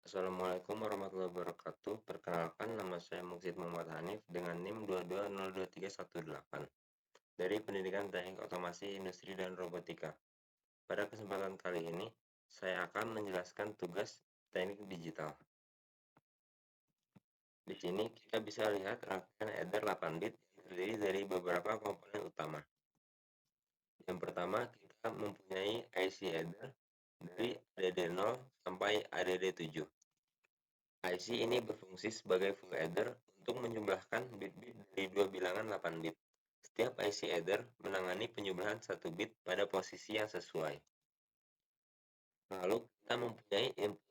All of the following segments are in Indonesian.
Assalamualaikum warahmatullahi wabarakatuh. Perkenalkan, nama saya Muksid Muhammad Hanif dengan NIM 2202318 dari Pendidikan Teknik Otomasi Industri dan Robotika. Pada kesempatan kali ini, saya akan menjelaskan tugas teknik digital. Di sini kita bisa lihat rangkaian adder 8 bit yang terdiri dari beberapa komponen utama. Yang pertama, kita mempunyai IC adder dari ADD0 sampai ADD7. IC ini berfungsi sebagai full adder untuk menjumlahkan bit-bit dari dua bilangan 8 bit. Setiap IC adder menangani penjumlahan 1 bit pada posisi yang sesuai. Lalu kita mempunyai input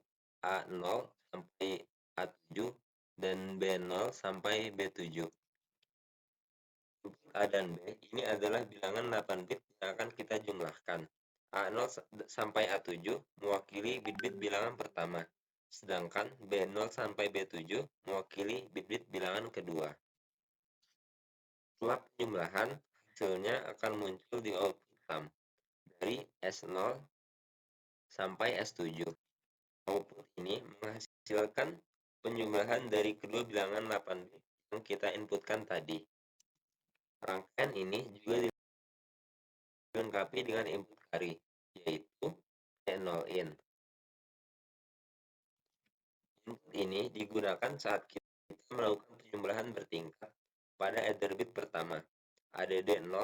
A0 sampai A7 dan B0 sampai B7. Input A dan B ini adalah bilangan 8 bit yang akan kita jumlahkan. A0 sampai A7 mewakili bit-bit bilangan pertama, sedangkan B0 sampai B7 mewakili bit-bit bilangan kedua. Setelah penjumlahan, hasilnya akan muncul di output sum dari S0 sampai S7. Output ini menghasilkan penjumlahan dari kedua bilangan 8 bit yang kita inputkan tadi. Rangkaian ini juga dilengkapi dengan input carry, yaitu C0in. Input ini digunakan saat kita melakukan penjumlahan bertingkat pada adder bit pertama. ADD0,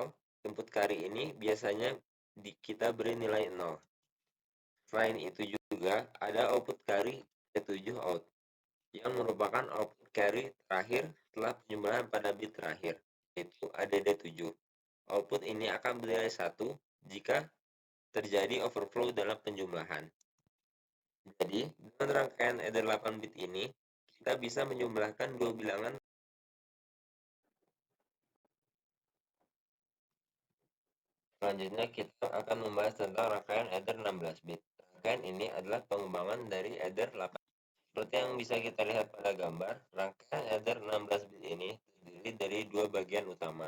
input carry ini biasanya kita beri nilai 0. Selain itu juga ada output carry C7 out, yang merupakan output carry terakhir setelah penjumlahan pada bit terakhir, yaitu ADD7. Output ini akan bernilai 1 jika terjadi overflow dalam penjumlahan. Jadi, dengan rangkaian adder 8 bit ini, kita bisa menjumlahkan dua bilangan. Selanjutnya, kita akan membahas tentang rangkaian adder 16 bit. Rangkaian ini adalah pengembangan dari adder 8. Seperti yang bisa kita lihat pada gambar, rangkaian adder 16 bit ini terdiri dari dua bagian utama.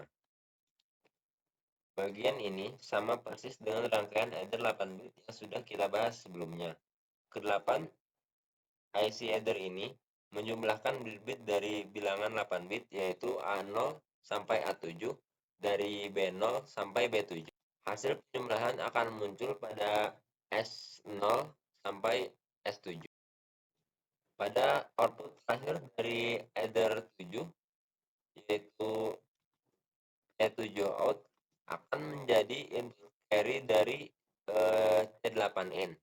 Bagian ini sama persis dengan rangkaian adder 8 bit yang sudah kita bahas sebelumnya. Ke-8 IC adder ini menjumlahkan bit-bit dari bilangan 8 bit, yaitu A0 sampai A7 dari B0 sampai B7. Hasil penjumlahan akan muncul pada S0 sampai S7. Pada output terakhir dari adder 7, yaitu C7 out, akan menjadi input carry dari C8in.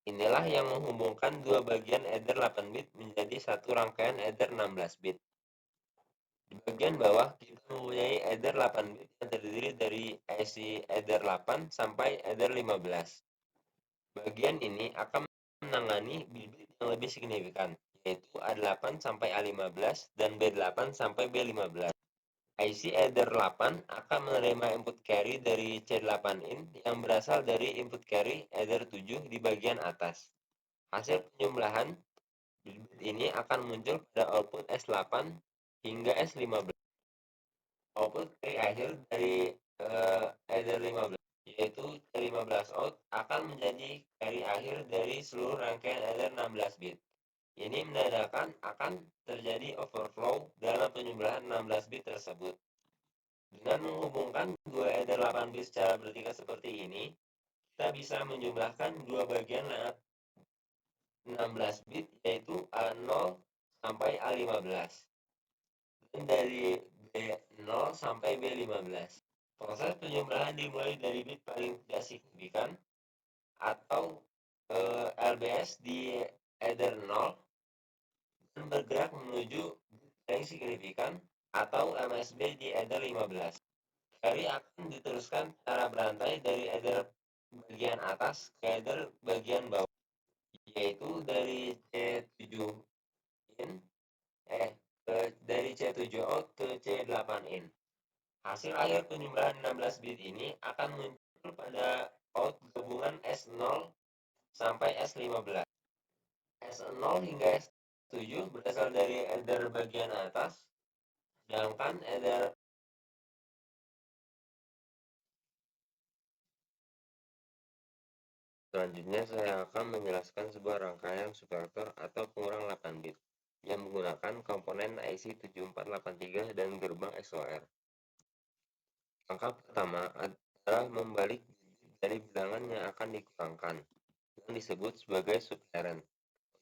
Inilah yang menghubungkan dua bagian adder 8 bit menjadi satu rangkaian adder 16 bit. Di bagian bawah, kita mempunyai adder 8 bit yang terdiri dari IC adder 8 sampai adder 15. Bagian ini akan menangani bit-bit yang lebih signifikan, yaitu A8 sampai A15 dan B8 sampai B15. IC adder 8 akan menerima input carry dari C8in yang berasal dari input carry adder 7 di bagian atas. Hasil penjumlahan bit-bit ini akan muncul pada output S8 hingga S15. Output carry akhir dari adder 15, yaitu C15 out, akan menjadi carry akhir dari seluruh rangkaian adder 16 bit. Ini menandakan akan terjadi overflow dalam penjumlahan 16 bit tersebut. Dengan menghubungkan dua adder 8 bit secara bertingkat seperti ini, kita bisa menjumlahkan dua bagian 16 bit, yaitu A0 sampai A15. Dan dari B0 sampai B15. Proses penjumlahan dimulai dari bit paling tidak signifikan atau LBS di adder 0 dan bergerak menuju bit paling signifikan atau MSB di adder 15. Carry akan diteruskan secara berantai dari adder bagian atas ke adder bagian bawah, yaitu dari C7in dari C7 out ke C8in. Hasil akhir penjumlahan 16 bit ini akan muncul pada out gabungan S0 sampai S15. S0 hingga S7 berasal dari adder bagian atas, sedangkan adder Selanjutnya saya akan menjelaskan sebuah rangkaian subtraktor atau pengurang 8 bit yang menggunakan komponen IC 7483 dan gerbang XOR. Langkah pertama adalah membalik dari bilangan yang akan dikurangkan, yang disebut sebagai subheren.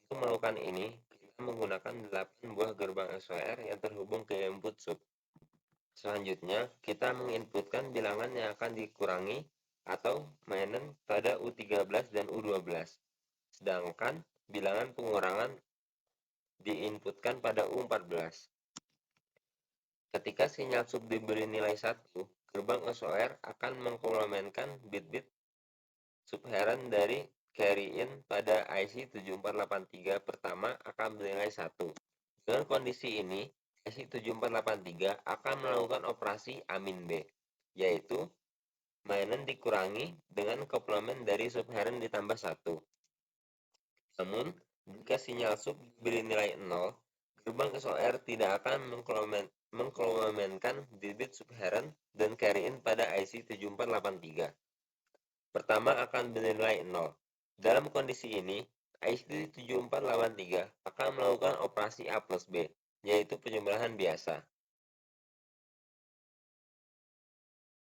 Untuk melakukan ini, kita menggunakan 8 buah gerbang XOR yang terhubung ke input sub. Selanjutnya, kita menginputkan bilangan yang akan dikurangi atau mainan pada U13 dan U12. Sedangkan bilangan pengurangan diinputkan pada U14. Ketika sinyal sub diberi nilai 1, gerbang XOR akan mengkomplementkan bit-bit subheren dari carry in pada IC 7483 pertama akan bernilai 1. Dengan kondisi ini, IC 7483 akan melakukan operasi Amin B, yaitu mainan dikurangi dengan komplement dari subheren ditambah 1. Namun, jika sinyal sub diberi nilai 0, gerbang XOR tidak akan mengkomplementkan bit subheren dan carry in pada IC 7483. Pertama akan bernilai 0. Dalam kondisi ini, IC 7483 akan melakukan operasi A plus B, yaitu penjumlahan biasa.